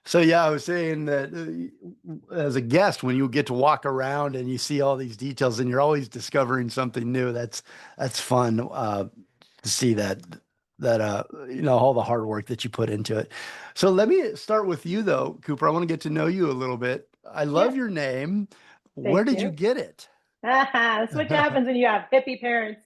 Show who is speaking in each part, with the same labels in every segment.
Speaker 1: So yeah, I was saying that as a guest, when you get to walk around and you see all these details, and you're always discovering something new, that's fun to see that all the hard work that you put into it. So let me start with you though, Cooper. I want to get to know you a little bit. I
Speaker 2: Yeah,
Speaker 1: love your name. Where
Speaker 2: thank
Speaker 1: did you
Speaker 2: you.
Speaker 1: get it?
Speaker 2: That's what happens when you have hippie parents.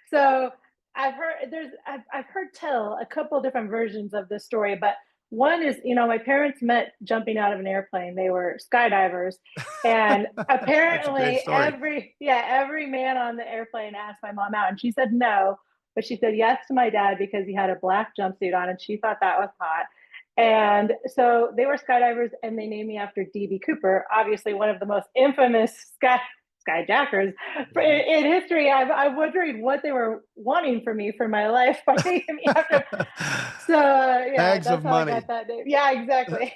Speaker 2: So I've heard tell a couple different versions of this story, but one is, my parents met jumping out of an airplane. They were skydivers, and
Speaker 1: That's a great
Speaker 2: apparently
Speaker 1: story.
Speaker 2: every man on the airplane asked my mom out, and she said no, but she said yes to my dad because he had a black jumpsuit on, and she thought that was hot. And so they were skydivers, and they named me after DB Cooper, obviously one of the most infamous skyjackers in history. I'm wondering what they were wanting from me for my life by naming me after. So yeah,
Speaker 1: Bags of
Speaker 2: that's how I
Speaker 1: money.
Speaker 2: got that name. Yeah, exactly.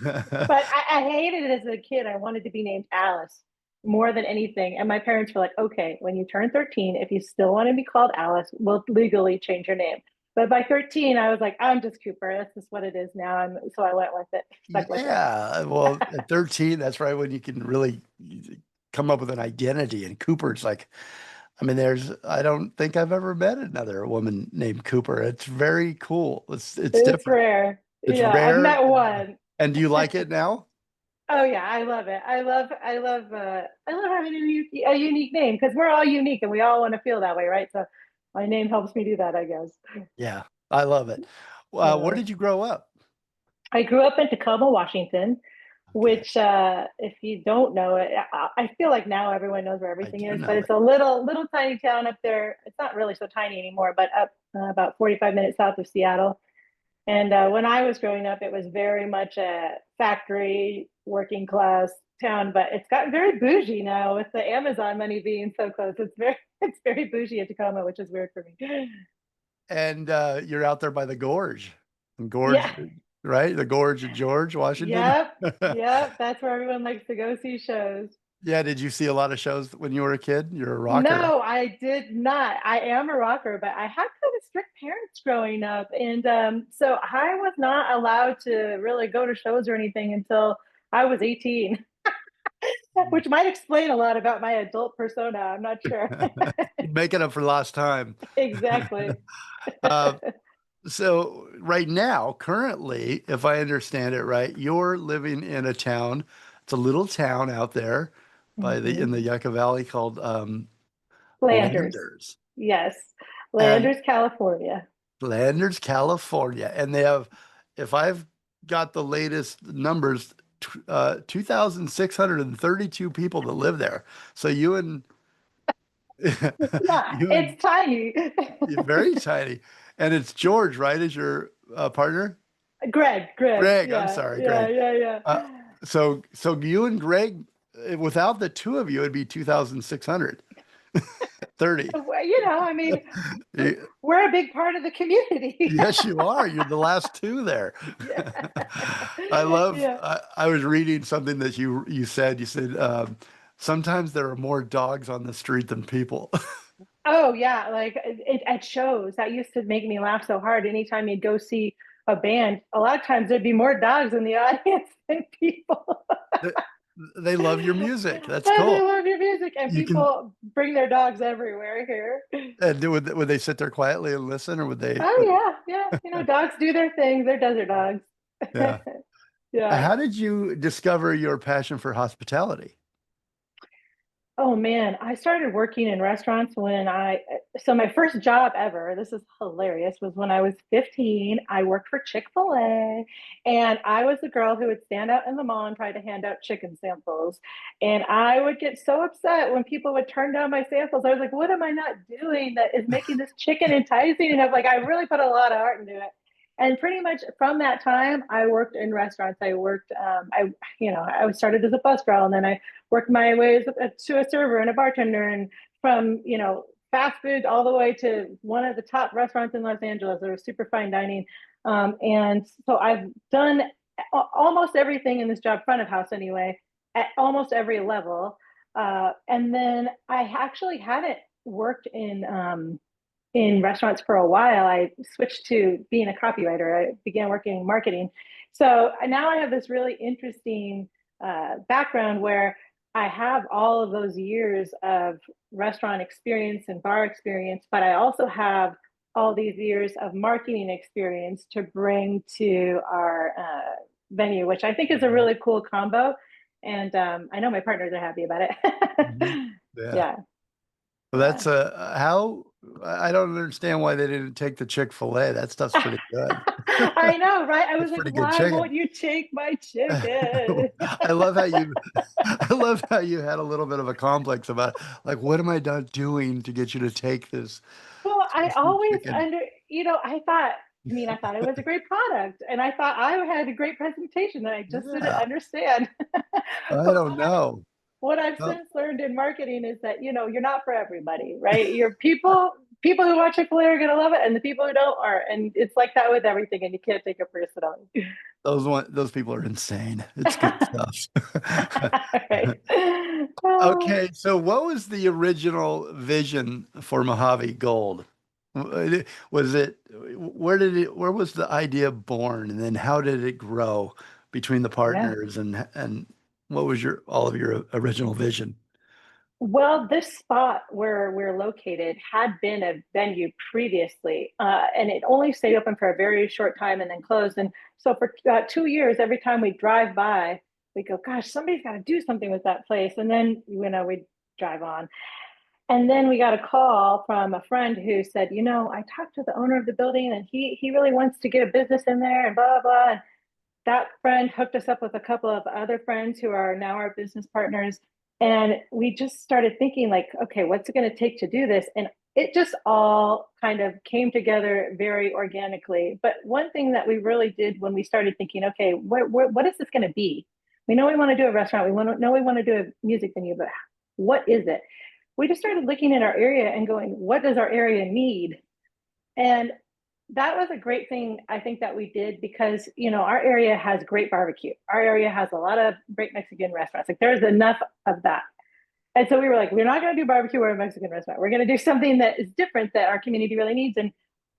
Speaker 2: But I hated it as a kid. I wanted to be named Alice more than anything. And my parents were like, okay, when you turn 13, if you still want to be called Alice, we'll legally change your name. But by 13, I was like, I'm just Cooper. That's just what it is now. And so I went with it, stuck with it.
Speaker 1: Yeah, well, at 13, that's right when you can really come up with an identity. And Cooper's like, I mean, I don't think I've ever met another woman named Cooper. It's very cool. It's
Speaker 2: It's
Speaker 1: different.
Speaker 2: rare.
Speaker 1: It's
Speaker 2: Yeah, I've
Speaker 1: rare.
Speaker 2: met one.
Speaker 1: And do you like it now?
Speaker 2: Oh yeah, I love it. I love having a unique name because we're all unique and we all want to feel that way, right? So my name helps me do that, I guess.
Speaker 1: Yeah, I love it. Where
Speaker 2: Uh,
Speaker 1: did you grow up?
Speaker 2: I grew up in Tacoma, Washington,
Speaker 1: Okay,
Speaker 2: which, if you don't know it, I feel like now everyone knows where
Speaker 1: I
Speaker 2: everything
Speaker 1: do
Speaker 2: is, but
Speaker 1: know
Speaker 2: it's
Speaker 1: it.
Speaker 2: a little tiny town up there. It's not really so tiny anymore, but up about 45 minutes south of Seattle. And when I was growing up, it was very much a factory, working class town, but it's gotten very bougie now with the Amazon money being so close. It's very bougie at Tacoma, which is weird for me.
Speaker 1: And you're out there by the gorge,
Speaker 2: Yeah.
Speaker 1: right? The gorge of George, Washington.
Speaker 2: Yep. Yep. That's where everyone likes to go see shows.
Speaker 1: Yeah, did you see a lot of shows when you were a kid? You're a rocker.
Speaker 2: No, I did not. I am a rocker, but I had kind of strict parents growing up. And so I was not allowed to really go to shows or anything until I was 18. Which might explain a lot about my adult persona. I'm not sure.
Speaker 1: Making up for lost time.
Speaker 2: Exactly.
Speaker 1: Uh, so right now, currently, if I understand it right, you're living in a town. It's a little town out there in
Speaker 2: Mhm.
Speaker 1: the Yucca Valley called
Speaker 2: Landers.
Speaker 1: Landers.
Speaker 2: Yes.
Speaker 1: And
Speaker 2: Landers, California.
Speaker 1: Landers, California. And they have, if I've got the latest numbers, 2,632 people that live there. So you and
Speaker 2: Yeah,
Speaker 1: you and
Speaker 2: it's tiny.
Speaker 1: you're very tiny. And it's George, right? Is your partner?
Speaker 2: Greg.
Speaker 1: Greg, I'm
Speaker 2: Yeah,
Speaker 1: sorry,
Speaker 2: yeah,
Speaker 1: Greg.
Speaker 2: yeah,
Speaker 1: Uh,
Speaker 2: yeah.
Speaker 1: so you and Greg, without the two of you, it'd be 2,630.
Speaker 2: Well, I mean,
Speaker 1: Y-
Speaker 2: we're a big part of the community.
Speaker 1: Yes, you are. You're the last two there.
Speaker 2: Yeah. Yeah.
Speaker 1: I was reading something that you said. You said sometimes there are more dogs on the street than people.
Speaker 2: Oh yeah, like at shows that used to make me laugh so hard. Anytime you'd go see a band, a lot of times there'd be more dogs in the audience than people.
Speaker 1: They they love your music. That's
Speaker 2: And they
Speaker 1: cool.
Speaker 2: love your music, and
Speaker 1: You can
Speaker 2: people bring their dogs everywhere here.
Speaker 1: would they sit there quietly and listen, or would they?
Speaker 2: Oh yeah, yeah. Dogs do their things. They're desert dogs.
Speaker 1: Yeah.
Speaker 2: Yeah.
Speaker 1: How did you discover your passion for hospitality?
Speaker 2: Oh man, I started working in restaurants so my first job ever, this is hilarious, was when I was 15. I worked for Chick-fil-A, and I was the girl who would stand out in the mall and try to hand out chicken samples. And I would get so upset when people would turn down my samples. I was like, what am I not doing that is making this chicken enticing enough? Like I really put a lot of heart into it. And pretty much from that time, I worked in restaurants. I started as a bus girl, and then I worked my way to a server and a bartender, and from fast food all the way to one of the top restaurants in Los Angeles. There was super fine dining, and so I've done almost everything in this job, front of house anyway, at almost every level. And then I actually hadn't worked in restaurants for a while, I switched to being a copywriter. I began working in marketing. So now I have this really interesting background where I have all of those years of restaurant experience and bar experience, but I also have all these years of marketing experience to bring to our venue, which I think is a
Speaker 1: Mhm.
Speaker 2: really cool combo. And I know my partners are happy about
Speaker 1: Mhm.
Speaker 2: it.
Speaker 1: Yeah.
Speaker 2: Yeah,
Speaker 1: Well,
Speaker 2: yeah.
Speaker 1: that's how I don't understand why they didn't take the Chick-fil-A. That stuff's pretty good.
Speaker 2: I know, right? I was
Speaker 1: That's
Speaker 2: like,
Speaker 1: pretty good
Speaker 2: why won't
Speaker 1: chicken.
Speaker 2: you take my chicken?
Speaker 1: I love how you I love how you had a little bit of a complex about like what am I not doing to get you to take this
Speaker 2: Well, I
Speaker 1: tasty
Speaker 2: always
Speaker 1: chicken?
Speaker 2: I thought it was a great product and I thought I had a great presentation and I just didn't
Speaker 1: Yeah,
Speaker 2: understand.
Speaker 1: I
Speaker 2: But
Speaker 1: don't know.
Speaker 2: what I've
Speaker 1: Oh,
Speaker 2: since learned in marketing is that, you're not for everybody, right? Your people who watch Chick-fil-A are gonna love it and the people who don't are. And it's like that with everything and you can't take it personally.
Speaker 1: those people are insane. It's good stuff.
Speaker 2: Right. Oh,
Speaker 1: Okay, so what was the original vision for Mojave Gold? Was it where was the idea born and then how did it grow between the
Speaker 2: yeah.
Speaker 1: partners and what was your all of your original vision?
Speaker 2: Well, this spot where we're located had been a venue previously, and it only stayed open for a very short time and then closed. And so for 2 years, every time we drive by, we go, "Gosh, somebody's got to do something with that place." And then we drive on, and then we got a call from a friend who said, "I talked to the owner of the building, and he really wants to get a business in there, and blah blah blah." And that friend hooked us up with a couple of other friends who are now our business partners. And we just started thinking, like, okay, what's it going to take to do this? And it just all kind of came together very organically. But one thing that we really did when we started thinking, okay, what is this going to be? We know we want to do a restaurant. We want to do a music venue, but what is it? We just started looking at our area and going, what does our area need? And that was a great thing I think that we did because our area has great barbecue. Our area has a lot of great Mexican restaurants. Like there's enough of that. And so we were like, we're not going to do barbecue or a Mexican restaurant. We're going to do something that is different that our community really needs. And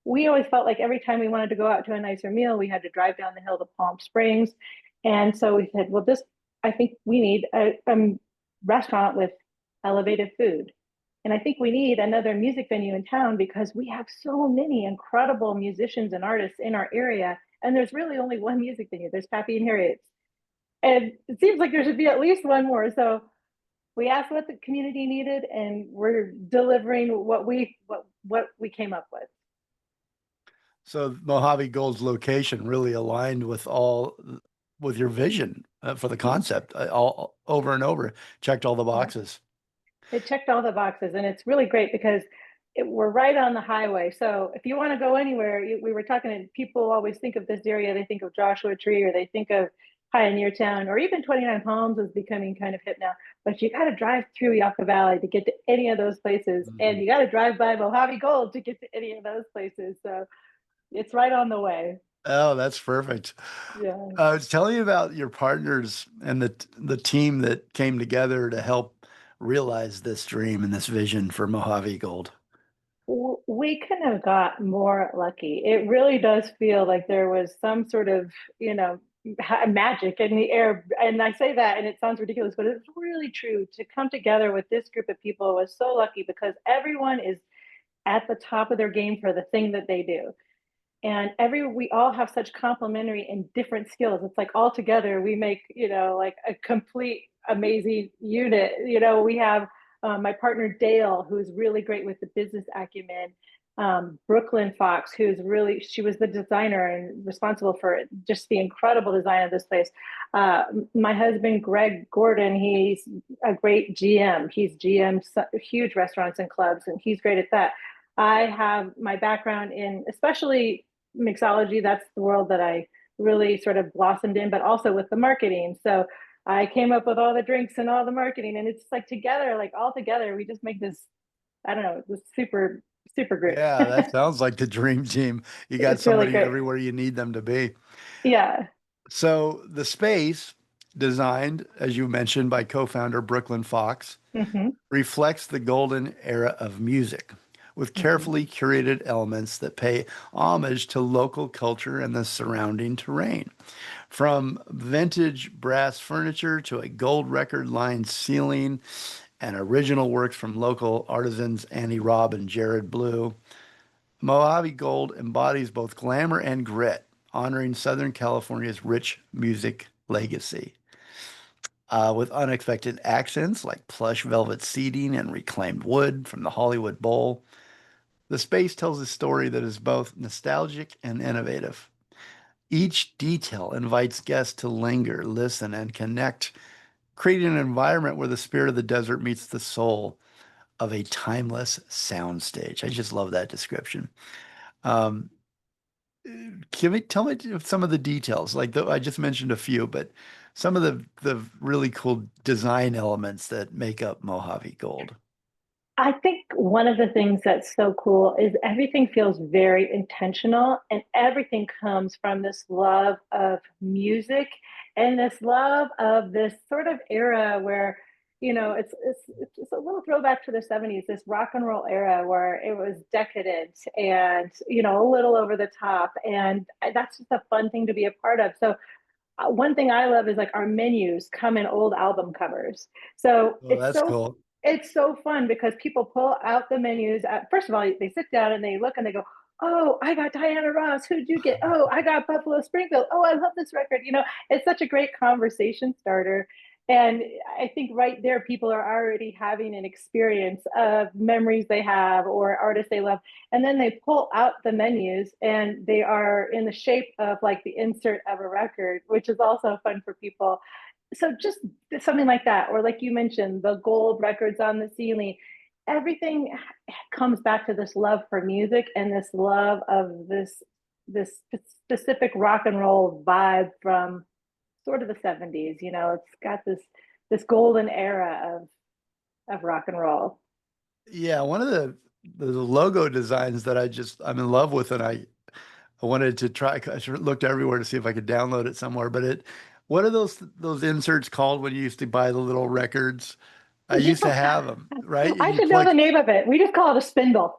Speaker 2: we always felt like every time we wanted to go out to a nicer meal, we had to drive down the hill to Palm Springs. And so we said, well, I think we need a restaurant with elevated food. And I think we need another music venue in town because we have so many incredible musicians and artists in our area. And there's really only one music venue. There's Pappy and Harriet's. And it seems like there should be at least one more. So we asked what the community needed and we're delivering what we came up with.
Speaker 1: So Mojave Gold's location really aligned with all with your vision for the concept all over and over, checked all the
Speaker 2: Yeah.
Speaker 1: boxes.
Speaker 2: It checked all the boxes and it's really great because we're right on the highway. So if you want to go anywhere, we were talking and people always think of this area, they think of Joshua Tree or they think of Pioneer Town or even 29 Palms is becoming kind of hip now, but you got to drive through Yucca Valley to get to any of those places. And
Speaker 1: Mhm.
Speaker 2: you got to drive by Mojave Gold to get to any of those places. So it's right on the way.
Speaker 1: Oh, that's perfect.
Speaker 2: Yeah.
Speaker 1: Tell me about your partners and the team that came together to help realize this dream and this vision for Mojave Gold.
Speaker 2: We couldn't have got more lucky. It really does feel like there was some sort of, magic in the air. And I say that and it sounds ridiculous, but it's really true. To come together with this group of people was so lucky because everyone is at the top of their game for the thing that they do. And we all have such complementary and different skills. It's like all together we make like a complete amazing unit. We have my partner Dale, who's really great with the business acumen. Brookelyn Fox, she was the designer and responsible for just the incredible design of this place. My husband Greg Gordon, he's a great GM. He's GM huge restaurants and clubs, and he's great at that. I have my background in especially mixology. That's the world that I really sort of blossomed in, but also with the marketing. So I came up with all the drinks and all the marketing, and it's like together, like all together, we just make this. I don't know, this super super group.
Speaker 1: Yeah, that sounds like the dream team. You got
Speaker 2: It's really
Speaker 1: somebody
Speaker 2: great.
Speaker 1: everywhere you need them to be.
Speaker 2: Yeah.
Speaker 1: So the space, designed, as you mentioned, by co-founder Brookelyn Fox,
Speaker 2: Hmm.
Speaker 1: reflects the golden era of music, with
Speaker 2: Mhm.
Speaker 1: carefully curated elements that pay homage to local culture and the surrounding terrain. From vintage brass furniture to a gold record lined ceiling and original works from local artisans Annie Robb and Jared Blue, Mojave Gold embodies both glamour and grit, honoring Southern California's rich music legacy. With unexpected accents like plush velvet seating and reclaimed wood from the Hollywood Bowl, the space tells a story that is both nostalgic and innovative. Each detail invites guests to linger, listen, and connect, creating an environment where the spirit of the desert meets the soul of a timeless soundstage. I just love that description. Um, tell me some of the details? I just mentioned a few, but some of the really cool design elements that make up Mojave Gold.
Speaker 2: I think one of the things that's so cool is everything feels very intentional and everything comes from this love of music and this love of this sort of era where, it's a little throwback to the 70s, this rock and roll era where it was decadent and, a little over the top. And that's just a fun thing to be a part of. So one thing I love is like our menus come in old album covers. So
Speaker 1: Oh, that's cool.
Speaker 2: it's so fun because people pull out the menus. First of all, they sit down and they look and they go, "Oh, I got Diana Ross. Who'd you get? Oh, I got Buffalo Springfield. Oh, I love this record." It's such a great conversation starter. And I think right there, people are already having an experience of memories they have or artists they love. And then they pull out the menus and they are in the shape of like the insert of a record, which is also fun for people. So just something like that, or like you mentioned, the gold records on the ceiling, everything comes back to this love for music and this love of this specific rock and roll vibe from sort of the 70s. It's got this golden era of rock and roll.
Speaker 1: Yeah, one of the logo designs that I'm in love with, and I wanted to try. I sort of looked everywhere to see if I could download it somewhere. But what are those inserts called when you used to buy the little records? I
Speaker 2: Yeah,
Speaker 1: used to have them, right? And
Speaker 2: I
Speaker 1: you
Speaker 2: should know the
Speaker 1: plug.
Speaker 2: name of it. We just call it a spindle.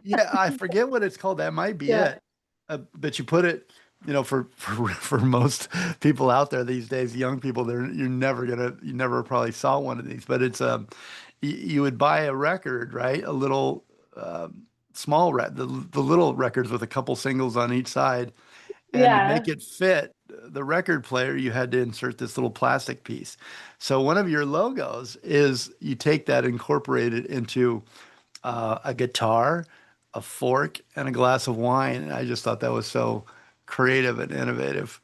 Speaker 1: Yeah, I forget what it's called. That might be
Speaker 2: Yeah.
Speaker 1: it. But you put it, for most people out there these days, young people, you never probably saw one of these. But you would buy a record, right? A little small the little records with a couple singles on each side, and to
Speaker 2: Yeah.
Speaker 1: make it fit the record player, you had to insert this little plastic piece. So one of your logos is you take that, incorporate it into a guitar, a fork, and a glass of wine. And I just thought that was so creative and innovative.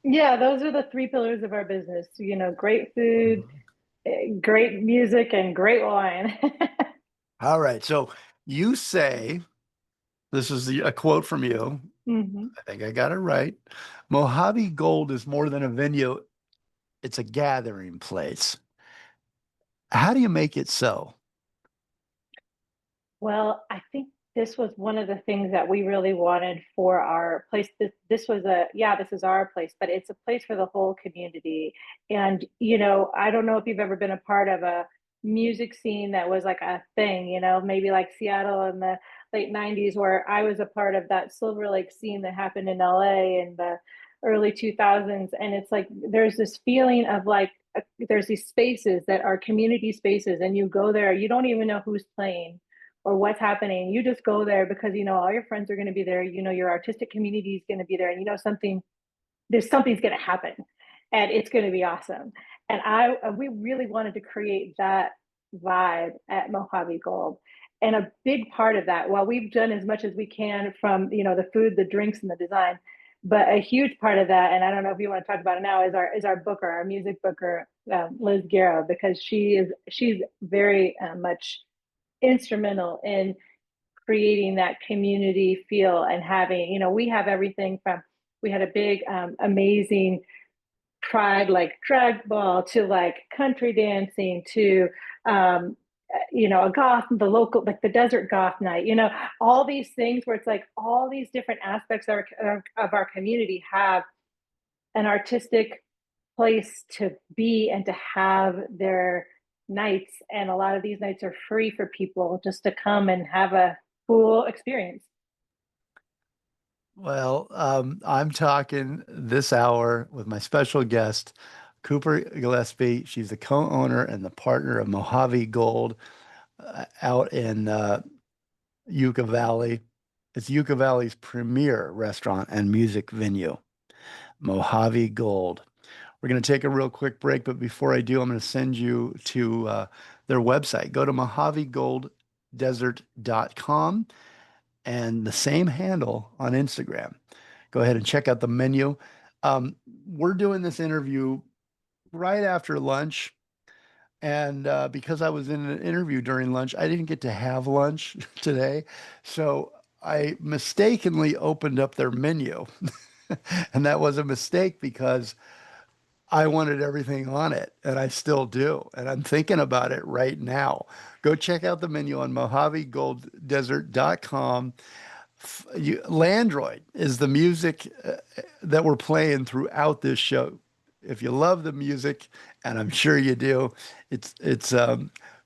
Speaker 2: Yeah, those are the three pillars of our business. Great food, great music, and great wine.
Speaker 1: All right. So you say, this is a quote from you.
Speaker 2: hmm
Speaker 1: I think I got it right. Mojave Gold is more than a venue, it's a gathering place. How do you make it so?
Speaker 2: Well, I think this was one of the things that we really wanted for our place. This was this is our place, but it's a place for the whole community. And, I don't know if you've ever been a part of a music scene that was like a thing, maybe like Seattle in the late 90s, where I was a part of that Silverlake scene that happened in LA in the early 2000s. And it's like there's this feeling of like, there's these spaces that are community spaces, and you go there, you don't even know who's playing or what's happening. You just go there because all your friends are going to be there. Your artistic community is going to be there, and something's going to happen, and it's going to be awesome. And we really wanted to create that vibe at Mojave Gold. And a big part of that, while we've done as much as we can from the food, the drinks, and the design, but a huge part of that, and I don't know if you want to talk about it now, is our booker, our music booker, Liz Guerra, because she's very much instrumental in creating that community feel and having, we have everything from, we had a big, amazing pride, like drag ball to like country dancing to, a goth, the local, like the desert goth night, all these things where it's like all these different aspects of our community have an artistic place to be and to have their nights. And a lot of these nights are free for people just to come and have full experience.
Speaker 1: Well, I'm talking this hour with my special guest, Cooper Gillespie. She's the co-owner and the partner of Mojave Gold out in Yucca Valley. It's Yucca Valley's premier restaurant and music venue, Mojave Gold. We're going to take a real quick break, but before I do, I'm going to send you to their website. Go to mojavegoldesert.com and the same handle on Instagram. Go ahead and check out the menu. We're doing this interview right after lunch. And because I was in an interview during lunch, I didn't get to have lunch today. So I mistakenly opened up their menu. And that was a mistake because I wanted everything on it, and I still do. And I'm thinking about it right now. Go check out the menu on mojavegoldesert.com. Landroid is the music that we're playing throughout this show. If you love the music, and I'm sure you do, it's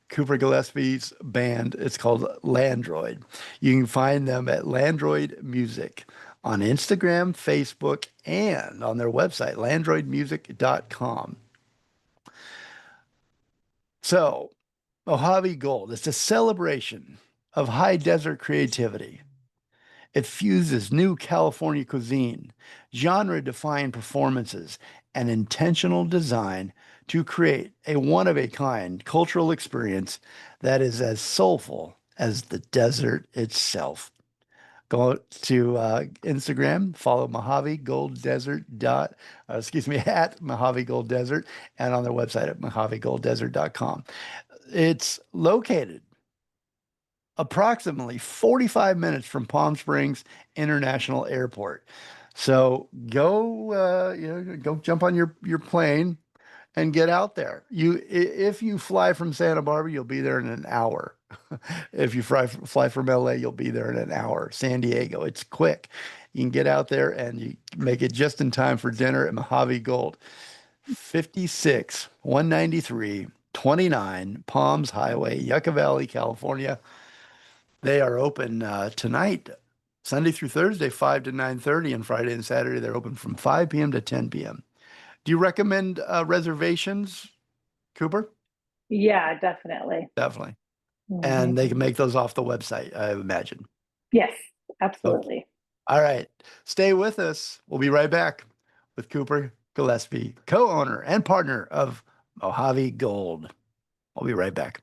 Speaker 1: Cooper Gillespie's band. It's called Landroid. You can find them at Landroid Music on Instagram, Facebook, and on their website, landroidmusic.com. So, Mojave Gold, it's a celebration of high desert creativity. It fuses new California cuisine, genre-defined performances, and intentional design to create a one-of-a-kind cultural experience that is as soulful as the desert itself. Go to Instagram, follow Mojave Gold Desert at Mojave Gold Desert, and on their website at mojavegoldesert.com. It's located approximately 45 minutes from Palm Springs International Airport. So go jump on your plane and get out there. If you fly from Santa Barbara, you'll be there in an hour. If you fly from LA, you'll be there in an hour. San Diego, it's quick. You can get out there and you make it just in time for dinner at Mojave Gold. 56 193 29 Palms Highway, Yucca Valley, California. They are open tonight, Sunday through Thursday, 5 to 9:30, and Friday and Saturday they're open from 5 p.m. to 10 p.m. Do you recommend reservations, Cooper?
Speaker 2: Yeah, definitely.
Speaker 1: Definitely. And
Speaker 2: Mhm.
Speaker 1: they can make those off the website, I imagine.
Speaker 2: Yes,
Speaker 1: Okay.
Speaker 2: absolutely.
Speaker 1: All right. Stay with us. We'll be right back with Cooper Gillespie, co-owner and partner of Mojave Gold. I'll be right back.